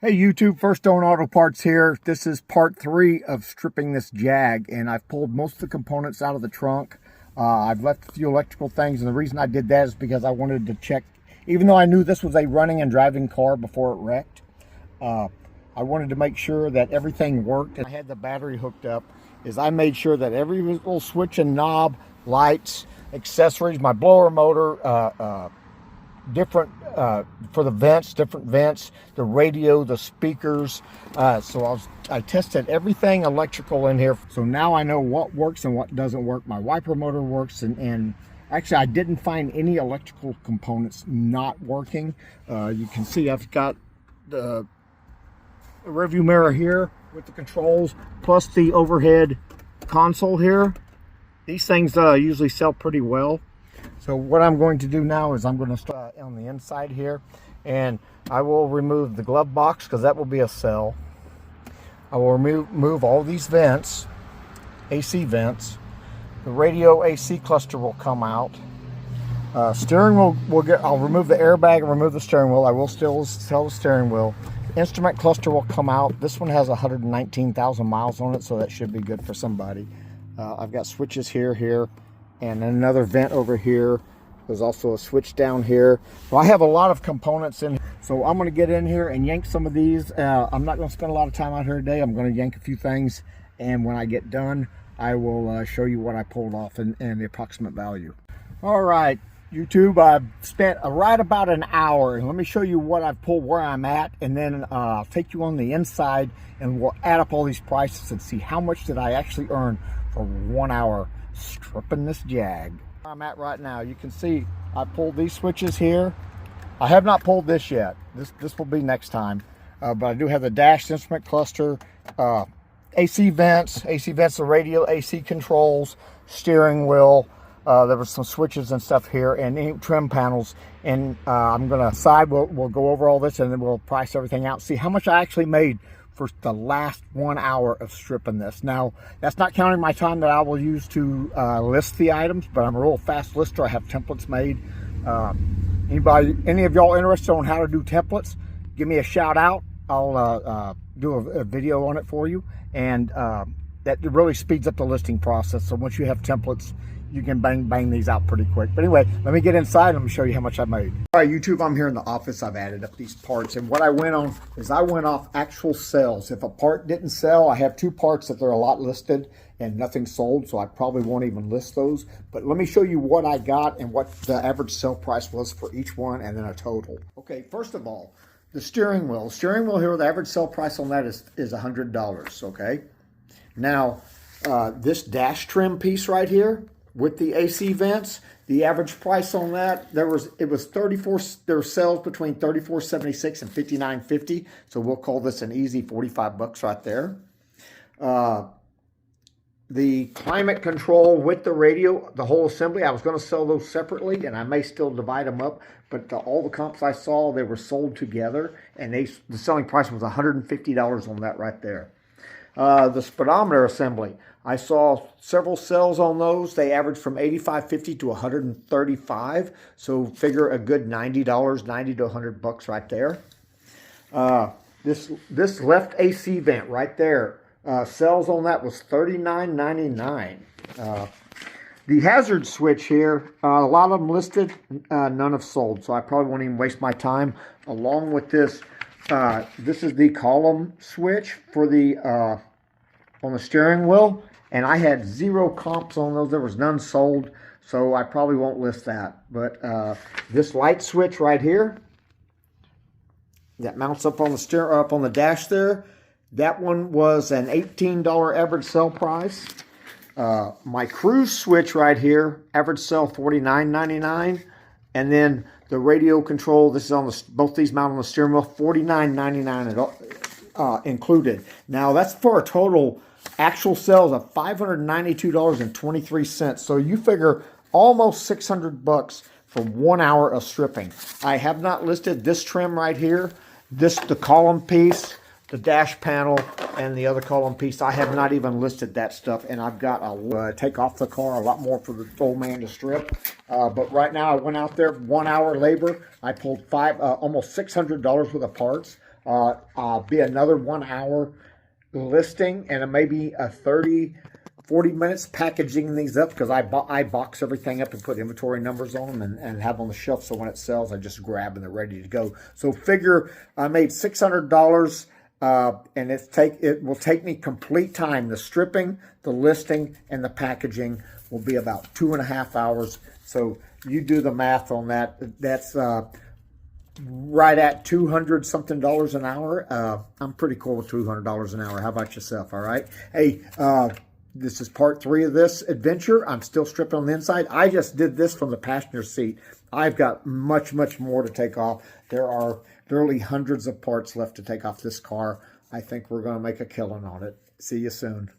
Hey YouTube, First Stone Auto Parts here. This is part 3 of stripping this Jag, and I've pulled most of the components out of the trunk. I've left a few electrical things, and the reason I did that is because I wanted to check, even though I knew this was a running and driving car before it wrecked, I wanted to make sure that everything worked. And I had the battery hooked up, is I made sure that every little switch and knob, lights, accessories, my blower motor, different for the vents, different vents, the radio, the speakers. So I tested everything electrical in here. So now I know what works and what doesn't work. My wiper motor works, and actually I didn't find any electrical components not working. You can see I've got the rearview mirror here with the controls, plus the overhead console here. These things usually sell pretty well. So what I'm going to do now is I'm going to start on the inside here, and I will remove the glove box because that will be a cell. I will remove all these vents, AC vents. The radio AC cluster will come out. Steering wheel will get, I'll remove the airbag and remove the steering wheel. I will still sell the steering wheel. Instrument cluster will come out. This one has 119,000 miles on it, so that should be good for somebody. I've got switches here, and another vent over here. There's also a switch down here. So I have a lot of components in. So I'm going to get in here and yank some of these. I'm not going to spend a lot of time out here today. I'm going to yank a few things, and when I get done, I will show you what I pulled off and the approximate value. All right, YouTube, I've spent right about an hour, and let me show you what I've pulled, where I'm at, and then I'll take you on the inside, and we'll add up all these prices and see how much did I actually earn for 1 hour stripping this Jag. Where I'm at right now, you can see I pulled these switches here. I have not pulled this yet. This will be next time. But I do have the dash instrument cluster, AC vents, the radio, AC controls, steering wheel. There were some switches and stuff here, and any trim panels. And I'm gonna we'll go over all this, and then we'll price everything out, see how much I actually made for the last 1 hour of stripping this. Now, that's not counting my time that I will use to list the items, but I'm a real fast lister. I have templates made. Any of y'all interested on how to do templates, give me a shout out. I'll do a video on it for you, and that really speeds up the listing process. So once you have templates, you can bang these out pretty quick. But anyway, let me get inside and let me show you how much I made. All right, YouTube, I'm here in the office. I've added up these parts, and what I went on is I went off actual sales. If a part didn't sell, I have 2 parts that they're a lot listed and nothing sold, so I probably won't even list those. But let me show you what I got and what the average sale price was for each one, and then a total. Okay, first of all, the steering wheel. Steering wheel here, the average sale price on that is $100, okay? Now, this dash trim piece right here, with the AC vents, the average price on that, there were sales between $34.76 and $59.50. So we'll call this an easy 45 bucks right there. The climate control with the radio, the whole assembly, I was going to sell those separately, and I may still divide them up, but all the comps I saw, they were sold together, and the selling price was $150 on that right there. The speedometer assembly, I saw several sales on those. They averaged from $85.50 to $135, so figure a good $90, 90 to 100 bucks right there. This left AC vent right there, sales on that was $39.99. The hazard switch here, a lot of them listed, none have sold, so I probably won't even waste my time. Along with this, this is the column switch for the on the steering wheel, and I had 0 comps on those. There was none sold, so I probably won't list that. But this light switch right here that mounts up on the dash there, that one was an $18 average sale price. My cruise switch right here, average sale $49.99, and then the radio control, this is on both these mount on the steering wheel, $49.99 included. Now that's for a total actual sales of $592.23. So you figure almost 600 bucks for 1 hour of stripping. I have not listed this trim right here, the column piece, the dash panel, and the other column piece. I have not even listed that stuff, and I've got to take off the car a lot more for the old man to strip. But right now I went out there, 1 hour labor. I pulled almost $600 worth of parts. Be another 1 hour listing, and it may be a 40 minutes packaging these up, because I box everything up and put inventory numbers on them and have on the shelf, so when it sells I just grab and they're ready to go. So figure I made $600, and it will take me complete time. The stripping, the listing, and the packaging will be about 2.5 hours. So you do the math on that. That's right at $200 something an hour. I'm pretty cool with $200 an hour. How about yourself? All right. Hey, this is part 3 of this adventure. I'm still stripping on the inside. I just did this from the passenger seat. I've got much more to take off. There are literally hundreds of parts left to take off this car. I think we're going to make a killing on it. See you soon.